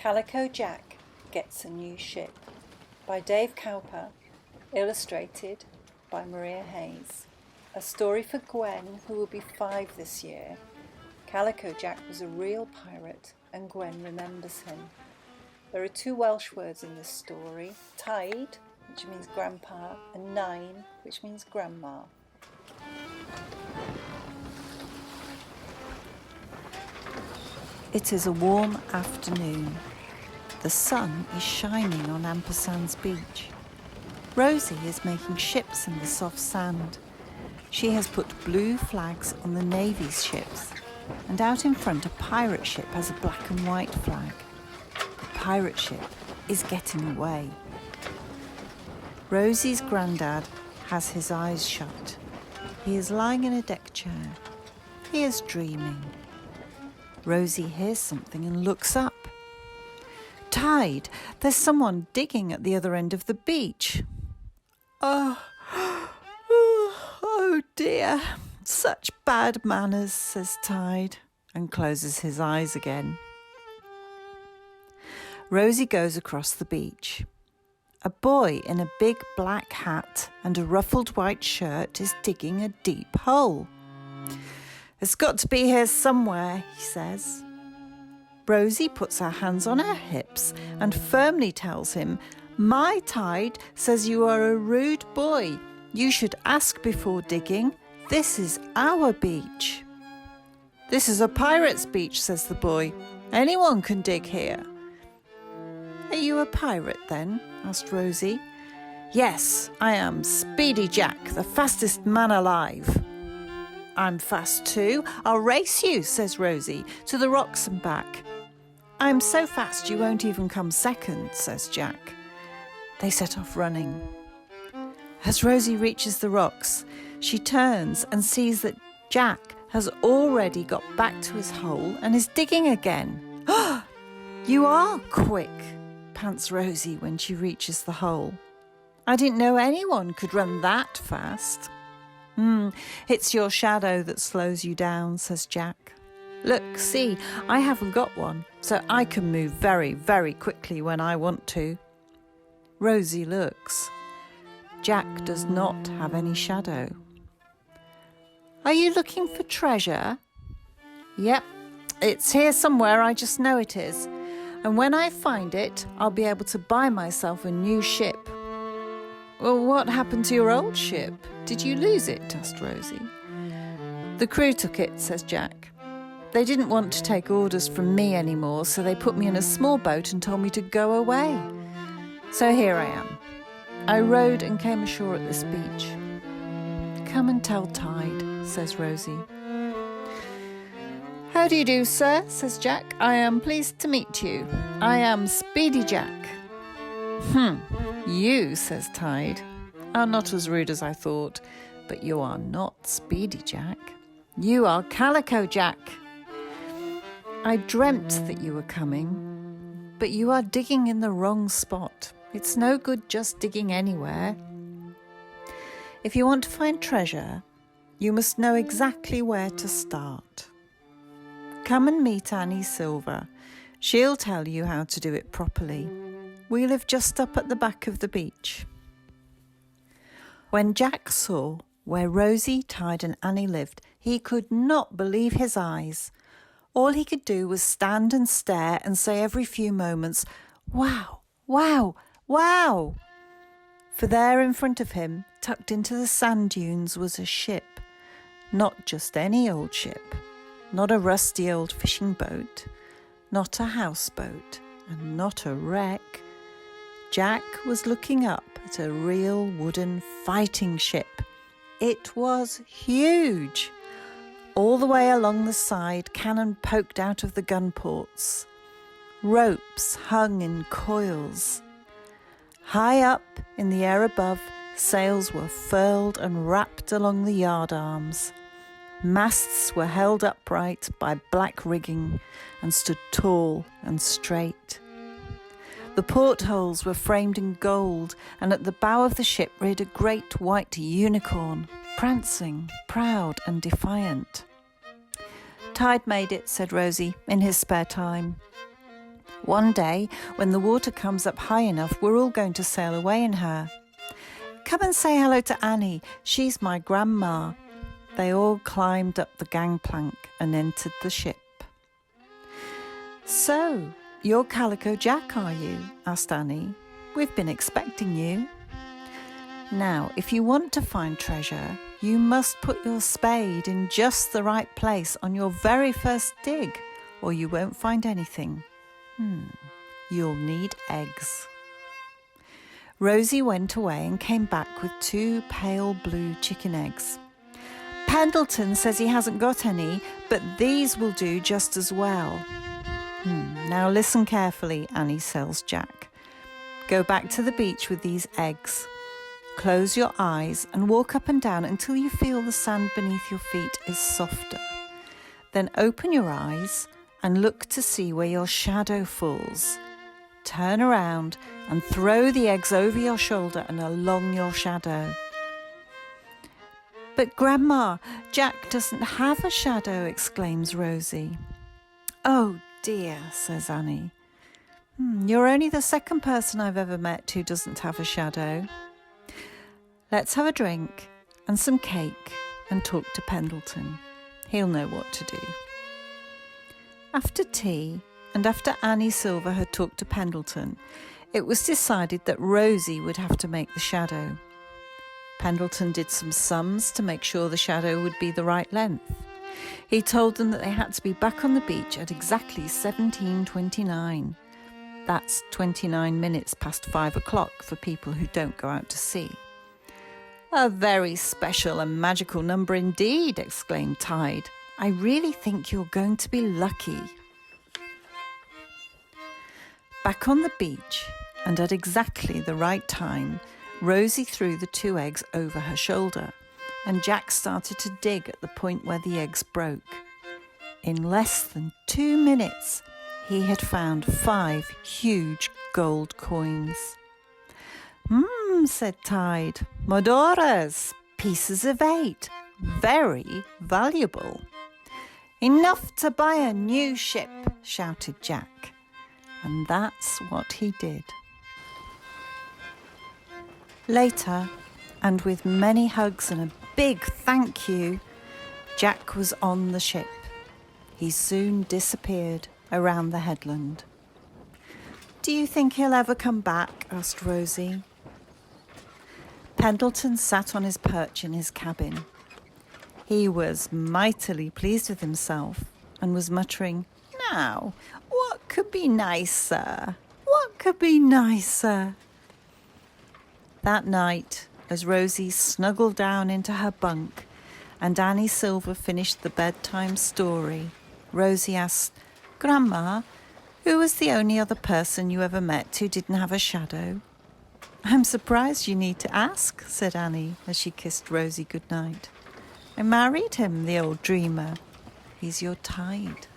Calico Jack Gets a New Ship by Dave Cowper, illustrated by Maria Hayes. A story for Gwen, who will be 5 this year. Calico Jack was a real pirate and Gwen remembers him. There are 2 Welsh words in this story, tide, which means grandpa, and nine, which means grandma. It is a warm afternoon. The sun is shining on Ampersand's beach. Rosie is making ships in the soft sand. She has put blue flags on the Navy's ships, and out in front a pirate ship has a black and white flag. The pirate ship is getting away. Rosie's granddad has his eyes shut. He is lying in a deck chair. He is dreaming. Rosie hears something and looks up. Tide, there's someone digging at the other end of the beach. Oh dear, such bad manners, says Tide, and closes his eyes again. Rosie goes across the beach. A boy in a big black hat and a ruffled white shirt is digging a deep hole. It's got to be here somewhere, he says. Rosie puts her hands on her hips and firmly tells him, My Tide says you are a rude boy. You should ask before digging. This is our beach. This is a pirate's beach, says the boy. Anyone can dig here. Are you a pirate then? Asked Rosie. Yes, I am Speedy Jack, the fastest man alive. I'm fast too. I'll race you, says Rosie, to the rocks and back. I'm so fast you won't even come second, says Jack. They set off running. As Rosie reaches the rocks, she turns and sees that Jack has already got back to his hole and is digging again. You are quick, pants Rosie when she reaches the hole. I didn't know anyone could run that fast. It's your shadow that slows you down, says Jack. Look, see, I haven't got one, so I can move very, very quickly when I want to. Rosie looks. Jack does not have any shadow. Are you looking for treasure? Yep, it's here somewhere, I just know it is. And when I find it, I'll be able to buy myself a new ship. Well, what happened to your old ship? Did you lose it? Asked Rosie. The crew took it, says Jack. They didn't want to take orders from me anymore, so they put me in a small boat and told me to go away. So here I am. I rowed and came ashore at this beach. Come and tell Tide, says Rosie. How do you do, sir, says Jack. I am pleased to meet you. I am Speedy Jack. You, says Tide, are not as rude as I thought, but you are not Speedy Jack. You are Calico Jack. I dreamt that you were coming, but you are digging in the wrong spot. It's no good just digging anywhere. If you want to find treasure, you must know exactly where to start. Come and meet Annie Silver. She'll tell you how to do it properly. We live just up at the back of the beach. When Jack saw where Rosie, Tide and Annie lived, he could not believe his eyes. All he could do was stand and stare and say every few moments, Wow, wow, wow. For there in front of him, tucked into the sand dunes, was a ship. Not just any old ship. Not a rusty old fishing boat. Not a houseboat. And not a wreck. Jack was looking up at a real wooden fighting ship. It was huge. All the way along the side, cannon poked out of the gun ports. Ropes hung in coils. High up in the air above, sails were furled and wrapped along the yard arms. Masts were held upright by black rigging and stood tall and straight. The portholes were framed in gold, and at the bow of the ship reared a great white unicorn, prancing, proud and defiant. Tide made it, said Rosie, in his spare time. One day, when the water comes up high enough, we're all going to sail away in her. Come and say hello to Annie. She's my grandma." They all climbed up the gangplank and entered the ship. "So, you're Calico Jack, are you?" asked Annie. "We've been expecting you." "Now, if you want to find treasure, you must put your spade in just the right place on your very first dig, or you won't find anything. You'll need eggs." Rosie went away and came back with 2 pale blue chicken eggs. "Pendleton says he hasn't got any, but these will do just as well." "Now listen carefully," Annie tells Jack. "Go back to the beach with these eggs. Close your eyes and walk up and down until you feel the sand beneath your feet is softer. Then open your eyes and look to see where your shadow falls. Turn around and throw the eggs over your shoulder and along your shadow." "But Grandma, Jack doesn't have a shadow," exclaims Rosie. "Oh dear," says Annie. "You're only the second person I've ever met who doesn't have a shadow. Let's have a drink and some cake and talk to Pendleton. He'll know what to do." After tea, and after Annie Silver had talked to Pendleton, it was decided that Rosie would have to make the shadow. Pendleton did some sums to make sure the shadow would be the right length. He told them that they had to be back on the beach at exactly 17:29. That's 29 minutes past 5 o'clock for people who don't go out to sea. "A very special and magical number indeed," exclaimed Tide. "I really think you're going to be lucky." Back on the beach, and at exactly the right time, Rosie threw the 2 eggs over her shoulder, and Jack started to dig at the point where the eggs broke. In less than 2 minutes, he had found 5 huge gold coins. Said Tide. "Modoras, pieces of 8, very valuable." "Enough to buy a new ship," shouted Jack. And that's what he did. Later, and with many hugs and a big thank you, Jack was on the ship. He soon disappeared around the headland. "Do you think he'll ever come back?" asked Rosie. Pendleton sat on his perch in his cabin. He was mightily pleased with himself and was muttering, "Now, what could be nicer? What could be nicer?" That night, as Rosie snuggled down into her bunk and Annie Silver finished the bedtime story, Rosie asked, "Grandma, who was the only other person you ever met who didn't have a shadow?" "I'm surprised you need to ask," said Annie as she kissed Rosie goodnight. "I married him, the old dreamer. He's your Tide."